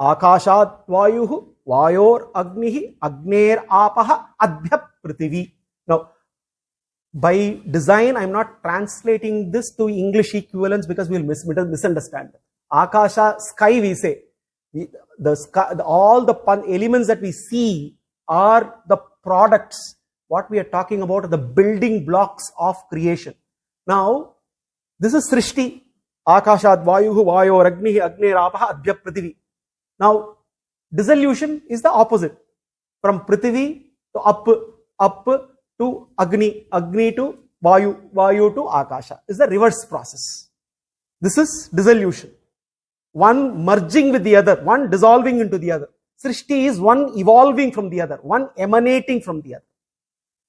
Akashad Vayuh Vayor Agnihi Agner Apaha Adbhya Prithvi. Now, by design, I am not translating this to English equivalents because we will misunderstand. Akasha, sky we say. The sky, all the elements that we see are the products. What we are talking about are the building blocks of creation. Now, this is Srishti. Akashad Vayuhu Vayor Agnihi Agner Apaha Adbhya Prithvi. Now, dissolution is the opposite. From Prithvi to up to Agni, Agni to Vayu, Vayu to Akasha. Is the reverse process. This is dissolution. One merging with the other, one dissolving into the other. Srishti is one evolving from the other, one emanating from the other.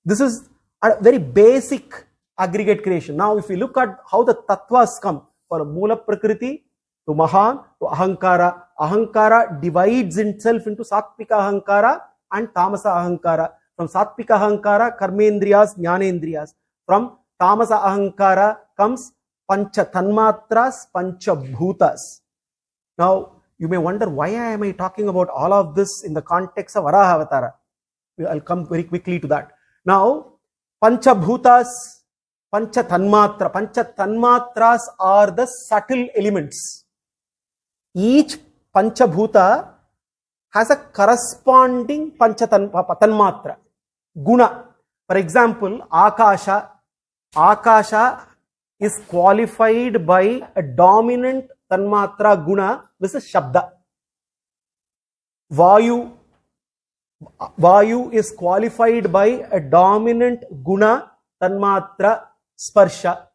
This is a very basic aggregate creation. Now, if we look at how the tattvas come, for Mula Prakriti to Mahan to Ahankara, Ahankara divides itself into Sattvika Ahankara and Tamasa Ahankara. From Sattvika Ahankara, Karmendriyas, Jnanendriyas. From Tamasa Ahankara comes Pancha Tanmatras, Pancha Bhutas. Now, you may wonder, why am I talking about all of this in the context of Varāha Avatara? I'll come very quickly to that. Now, Pancha Bhutas, Pancha Tanmatras are the subtle elements. Each Pancha Bhuta has a corresponding Pancha Tanmatra, Guna. For example, Akasha. Akasha is qualified by a dominant Tanmatra Guna, which is Shabda. Vayu is qualified by a dominant Guna Tanmatra Sparsha.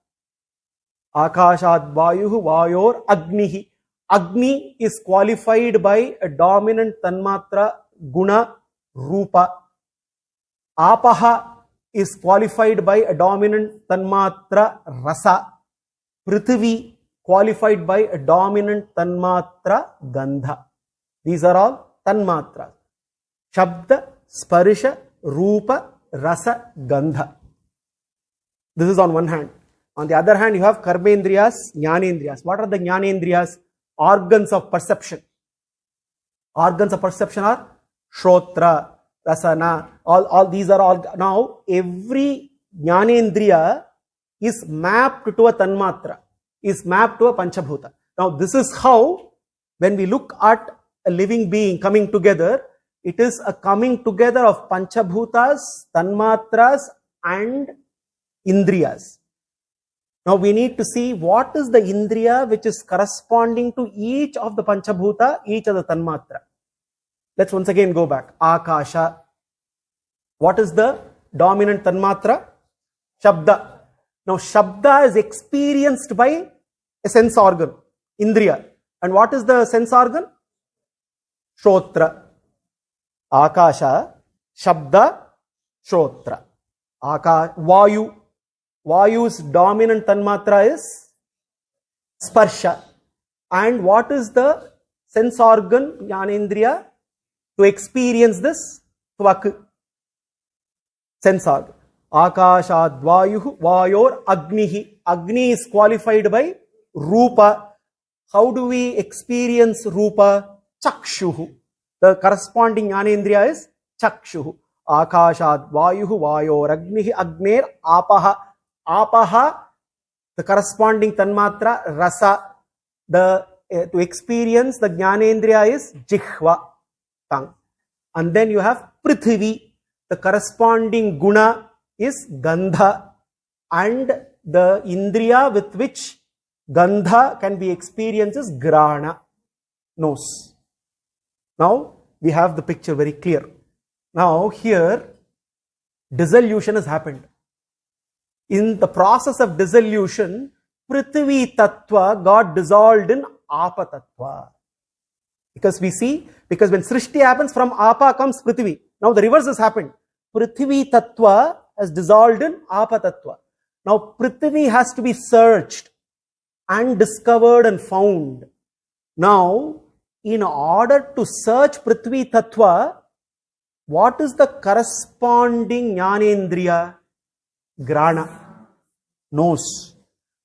Akashad Vayuhu Vayor Agnihi. Agni is qualified by a dominant Tanmatra Guna Rupa. Apaha is qualified by a dominant Tanmatra Rasa. Prithvi qualified by a dominant Tanmatra Gandha. These are all Tanmatras. Shabda, Sparsha, Rupa, Rasa, Gandha. This is on one hand. On the other hand, you have Karmendriyas, Jnanendriyas. What are the Jnanendriyas? Organs of perception. Organs of perception are Shrotra, Rasana. All these are all. Now, every Jnanendriya is mapped to a Tanmatra, is mapped to a Panchabhuta. Now, this is how, when we look at a living being coming together, it is a coming together of Panchabhutas, Tanmatras and Indriyas. Now we need to see what is the Indriya which is corresponding to each of the Panchabhuta, each of the Tanmatra. Let's once again go back. Akasha. What is the dominant Tanmatra? Shabda. Now Shabda is experienced by a sense organ, Indriya. And what is the sense organ? Shrotra. Akasha, Shabda, Shrotra. Vayu. Vayu's dominant Tanmatra is Sparsha. And what is the sense organ, Jnanendriya, to experience this? Tvak. Sense organ. Akashad Vayuhu Vayor Agnihi. Agni is qualified by Rupa. How do we experience Rupa? Chakshuhu. The corresponding Jnanendriya is Chakshuhu. Akashad Vayuhu Vayor Agnihi Agner Apaha. Apaha, the corresponding Tanmatra, Rasa. To experience the Jnanendriya is Jihva, tongue. And then you have Prithvi, the corresponding Guna is Gandha. And the Indriya with which Gandha can be experienced is Grana, nose. Now we have the picture very clear. Now here dissolution has happened. In the process of dissolution, Prithvi Tattva got dissolved in Apa Tattva. Because we see, because when Srishti happens, from Apa comes Prithvi. Now the reverse has happened. Prithvi Tattva has dissolved in Apa Tattva. Now Prithvi has to be searched and discovered and found. Now, in order to search Prithvi Tattva, what is the corresponding Jnanendriya? Grana, nose.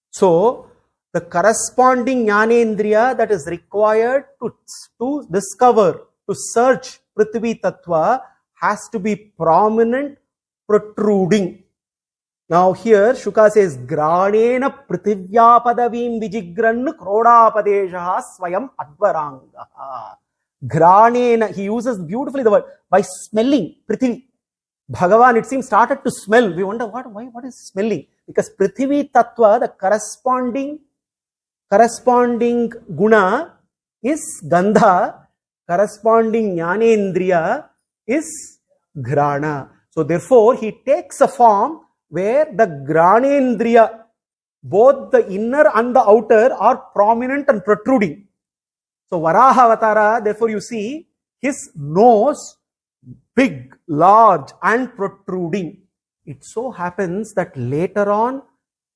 So, the corresponding Jnanendriya that is required to discover, to search Prithvi Tattva has to be prominent, protruding. Now here Shuka says, Granena Prithivya Padavim Vijigran Krodapadeshaha Swayam Advarangaha. Granena, he uses beautifully the word, by smelling Prithvi. Bhagavan, it seems, started to smell. We wonder, what is smelling? Because Prithvi Tattva, the corresponding guna is Gandha, corresponding Jnanendriya is Grana. So therefore, he takes a form where the Granendriya, both the inner and the outer, are prominent and protruding. So Varāha avatara, therefore you see his nose big, large and protruding. It so happens that later on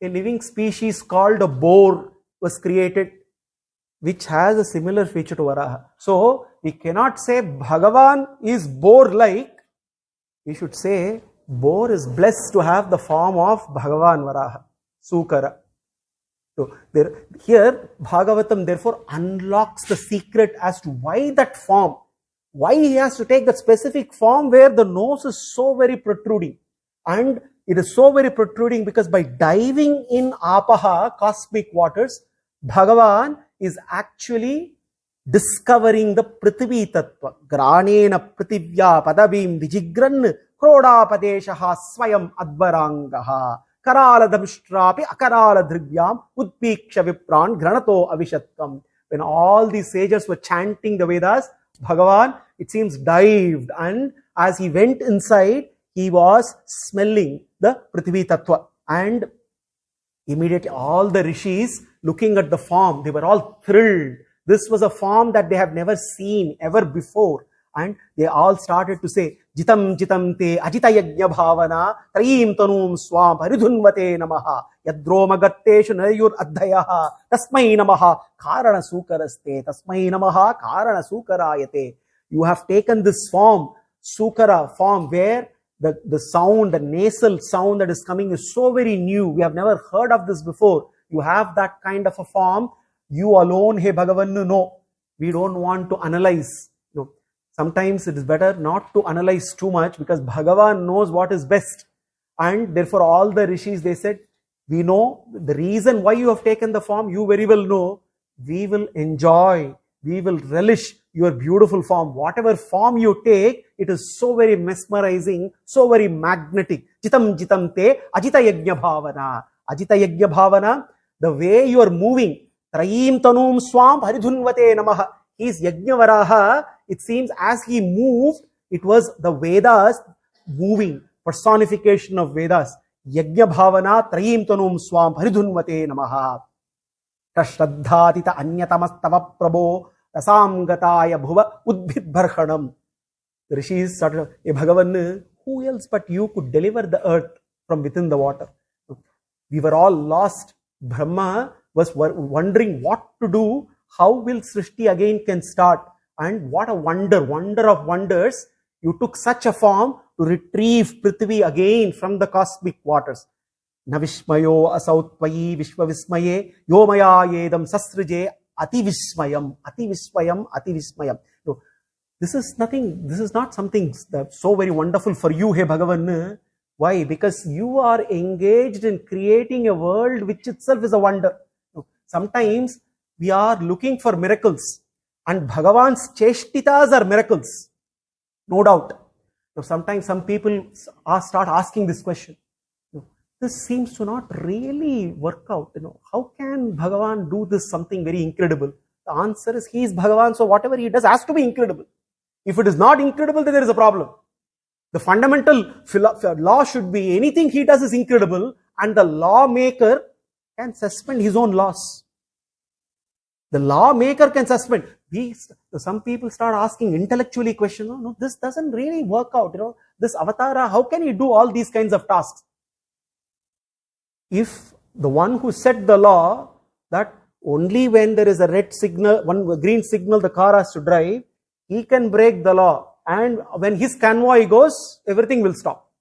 a living species called a boar was created, which has a similar feature to Varāha. So we cannot say Bhagavan is boar-like. We should say boar is blessed to have the form of Bhagavan Varāha, Sukara. So here Bhagavatam therefore unlocks the secret as to why that form, why he has to take that specific form where the nose is so very protruding. And it is so very protruding because by diving in Apaha, cosmic waters, Bhagavan is actually discovering the Prithvi Tattva. Granena Prithivya Padabim Vijigran Krodapadeshaha Swayam Advarangaha Karala Damshtrapi Akarala Dhrivyam Udpiksha Vipran Granato Avishatkam. When all these sages were chanting the Vedas, Bhagavan, it seems, dived, and as he went inside, he was smelling the Prithvi Tattva. And immediately all the rishis, looking at the form, they were all thrilled. This was a form that they have never seen ever before. And they all started to say, Jitam Jitam Te Ajita Yajna Bhavana Trayim Tanum Swam Paridhunvate Namaha Yadroma Gatteshu Nayur Adhayaha Tasmai Namaha Karana Sukaraste Tasmai Namaha Karana Sukarayate. You have taken this form, Sukara form, where the sound, the nasal sound that is coming is so very new. We have never heard of this before. You have that kind of a form. You alone, hey Bhagavan, know. We don't want to analyze. Sometimes it is better not to analyze too much because Bhagavan knows what is best. And therefore all the rishis, they said, we know the reason why you have taken the form, you very well know. We will enjoy, we will relish your beautiful form. Whatever form you take, it is so very mesmerizing, so very magnetic. Jitam Jitam Te Ajita Yajna Bhavana. Ajita Yajna Bhavana, the way you are moving. Trayim Tanum Swam Haridhunvate Namaha. He is Yajna Varāha. It seems as he moved, it was the Vedas moving, personification of Vedas. Yajna Bhavana Trayim Tanum Swam Haridhunvate Namaha. Tashdhatita Anyatamashtava Prabho Rasam Gataya Bhuva Udbhit Bharhanam. The rishis started, Bhagavan, who else but you could deliver the earth from within the water? We were all lost. Brahma was wondering what to do. How will Srishti again can start? And what a wonder of wonders. You took such a form to retrieve Prithvi again from the cosmic waters. Navishmayo asautvayi vishvavismaye yomaya yedam sasrije ati vismayam, ati vismayam, ati vismayam. No, this is not something that's so very wonderful for you, hey Bhagavan. Why? Because you are engaged in creating a world which itself is a wonder. No, sometimes we are looking for miracles, and Bhagavan's cheshtitas are miracles, no doubt. Now, sometimes some people start asking this question. This seems to not really work out. How can Bhagavan do this something very incredible? The answer is he is Bhagavan, so whatever he does has to be incredible. If it is not incredible, then there is a problem. The fundamental law should be anything he does is incredible, and the lawmaker can suspend his own laws. The lawmaker can suspend. Some people start asking intellectually questions. No, this doesn't really work out. This avatara, how can he do all these kinds of tasks? If the one who set the law that only when there is a red signal, one green signal, the car has to drive, he can break the law. And when his convoy goes, everything will stop.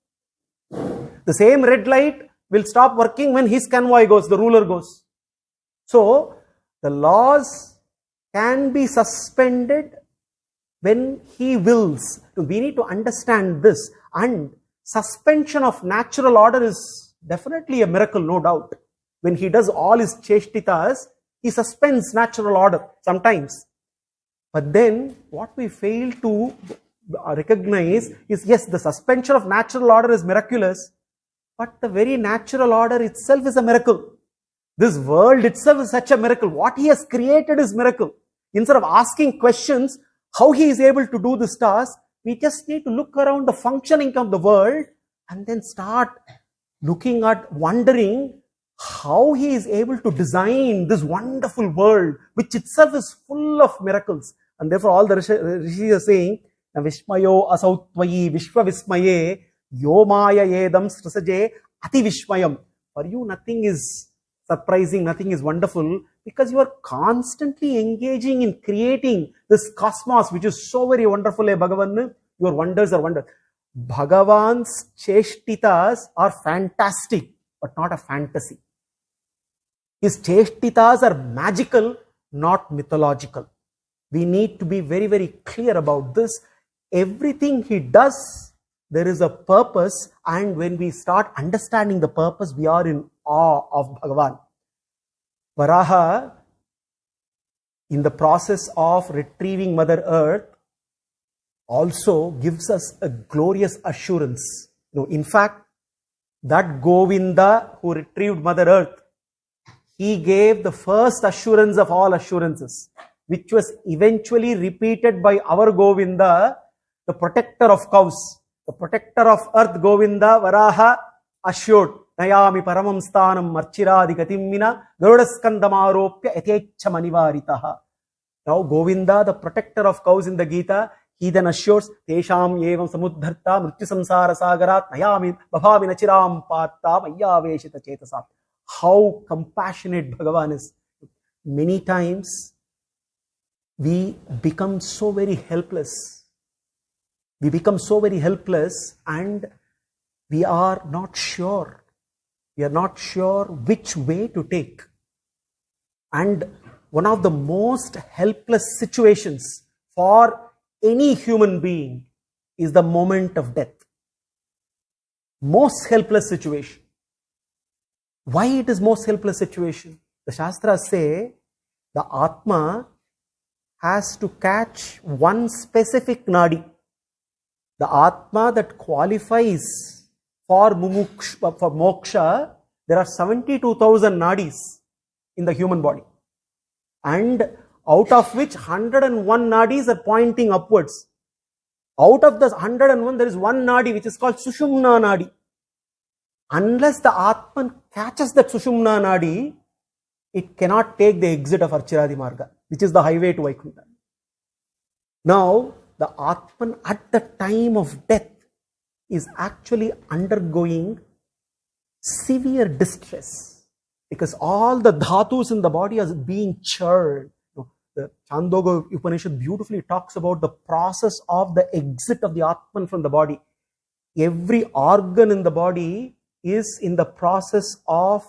The same red light will stop working when his convoy goes, the ruler goes. So, the laws can be suspended when he wills. We need to understand this. And suspension of natural order is definitely a miracle, no doubt. When he does all his cheshtitas, he suspends natural order sometimes. But then what we fail to recognize is, yes, the suspension of natural order is miraculous, but the very natural order itself is a miracle. This world itself is such a miracle. What he has created is miracle. Instead of asking questions, how he is able to do this task, we just need to look around the functioning of the world and then start looking at, wondering how he is able to design this wonderful world, which itself is full of miracles. And therefore all the Rishis are saying, Vishmayo asautvayi vishwa vismaye yo maya yedam srisaje ati vishmayam. For you nothing is surprising, nothing is wonderful, because you are constantly engaging in creating this cosmos, which is so very wonderful. Bhagavan, your wonders are wonders. Bhagavan's cheshtitas are fantastic, but not a fantasy. His cheshtitas are magical, not mythological. We need to be very, very clear about this. Everything he does, there is a purpose, and when we start understanding the purpose, we are in awe of Bhagavan. Varāha, in the process of retrieving Mother Earth, also gives us a glorious assurance. In fact, that Govinda who retrieved Mother Earth, he gave the first assurance of all assurances, which was eventually repeated by our Govinda, the protector of cows, the protector of earth. Govinda, Varāha assured, Nayami paramam sthanam marchiradi gatimmina garudaskandamaropya yatechamanivaritaha. Now Govinda, the protector of cows in the Gita, he then assures, Tesham yevam samudharta mrityu samsara sagarat nayami bhavami nachiram patta mayyaveshita chetasam. How compassionate Bhagavan is. Many times we become so very helpless. We become so very helpless, and we are not sure. We are not sure which way to take. And one of the most helpless situations for any human being is the moment of death. Most helpless situation. Why it is most helpless situation? The Shastras say the Atma has to catch one specific nadi. The Atma that qualifies for moksha, there are 72,000 nadis in the human body. And out of which 101 nadis are pointing upwards. Out of the 101, there is one nadi which is called Sushumna nadi. Unless the Atman catches that Sushumna nadi, it cannot take the exit of Archiradi Marga, which is the highway to Vaikuntha. Now, the Atman at the time of death is actually undergoing severe distress, because all the dhatus in the body are being churned. The Chandogya Upanishad beautifully talks about the process of the exit of the Atman from the body. Every organ in the body is in the process of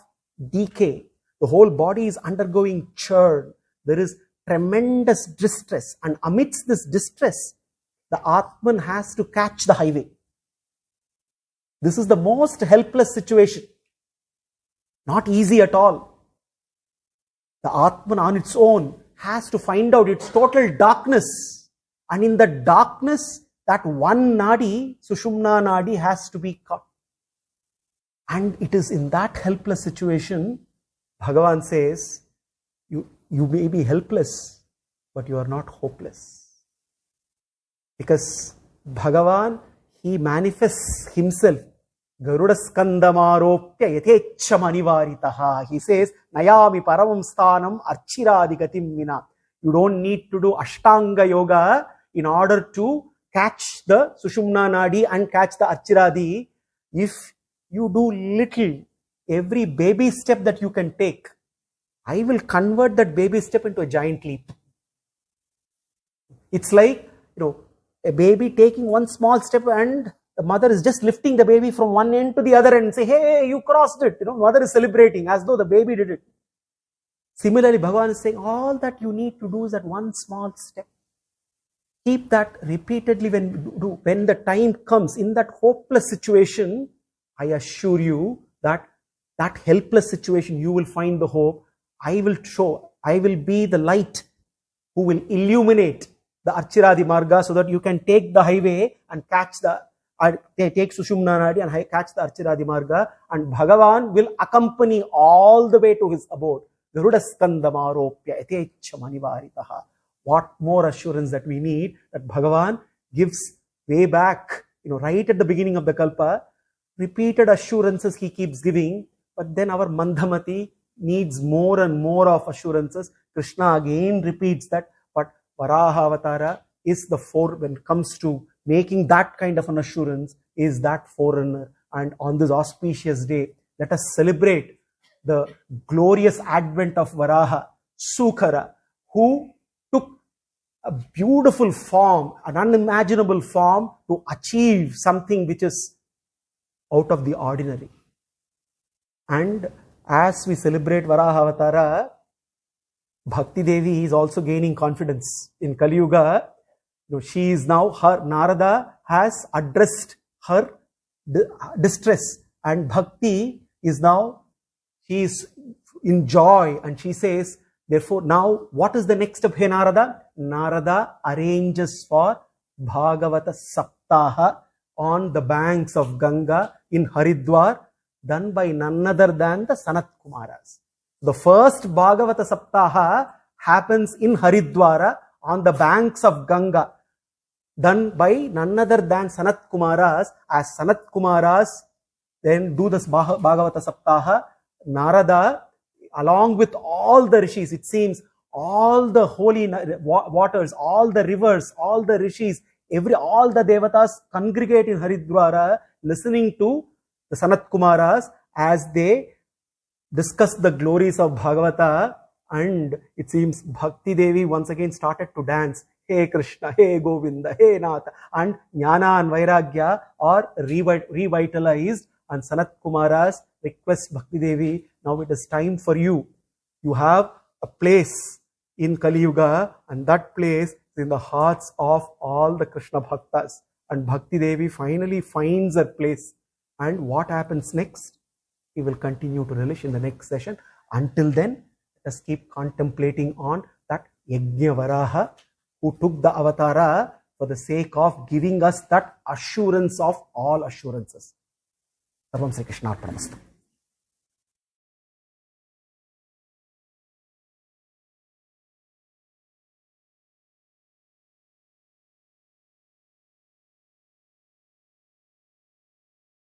decay. The whole body is undergoing churn. There is tremendous distress, and amidst this distress, the Atman has to catch the highway. This is the most helpless situation. Not easy at all. The Atman on its own has to find out its total darkness, and in the darkness, that one nadi, Sushumna nadi, has to be caught. And it is in that helpless situation, Bhagavan says, you may be helpless, but you are not hopeless. Because Bhagavan, he manifests himself. Garudaskandamaropya yatechamanivaritaha. He says, Nayami paramam sthanam archiradi gatimmina. You don't need to do Ashtanga yoga in order to catch the Sushumna nadi and catch the Archiradi. If you do little, every baby step that you can take, I will convert that baby step into a giant leap. It's like, a baby taking one small step, and the mother is just lifting the baby from one end to the other end and say, hey, you crossed it. Mother is celebrating as though the baby did it. Similarly, Bhagavan is saying, all that you need to do is that one small step. keep that repeatedly when the time comes in that hopeless situation. I assure you that helpless situation, you will find the hope. I will be the light who will illuminate the Archiradi Marga so that you can take the highway and take Sushumna Nadi and catch the Archiradi Marga, and Bhagavan will accompany all the way to his abode. Garudaskandamaropya yatecha manivaritaha. What more assurance that we need, that Bhagavan gives way back, right at the beginning of the Kalpa. Repeated assurances he keeps giving, but then our Mandhamati needs more and more of assurances. Krishna again repeats that, but Varāha Avatara is when it comes to making that kind of an assurance, is that forerunner. And on this auspicious day, let us celebrate the glorious advent of Varāha, Sukara, who took a beautiful form, an unimaginable form, to achieve something which is out of the ordinary. And as we celebrate Varāha Avatara, Bhakti Devi is also gaining confidence. In Kali Yuga, she is now, Narada has addressed her distress, and Bhakti is now, she is in joy, and she says, therefore, now what is the next step, hey Narada? Narada arranges for Bhagavata Saptaha on the banks of Ganga in Haridwar, done by none other than the Sanat Kumaras. The first Bhagavata Saptaha happens in Haridwara on the banks of Ganga, done by none other than Sanat Kumaras. As Sanat Kumaras then do this Bhagavata Saptaha, Narada, along with all the rishis, it seems, all the holy waters, all the rivers, all the rishis, all the devatas congregate in Haridwara, listening to the Sanat Kumaras as they discuss the glories of Bhagavata. And it seems Bhakti Devi once again started to dance. Hey Krishna, hey Govinda, hey Natha. And Jnana and Vairagya are revitalized. And Sanat Kumaras request Bhakti Devi, now it is time for you. You have a place in Kali Yuga, and that place is in the hearts of all the Krishna Bhaktas. And Bhakti Devi finally finds her place. And what happens next? We will continue to relish in the next session. Until then, let us keep contemplating on that Yajna Varāha, who took the avatara for the sake of giving us that assurance of all assurances. Sarvam Sri Krishna Arpanamastu.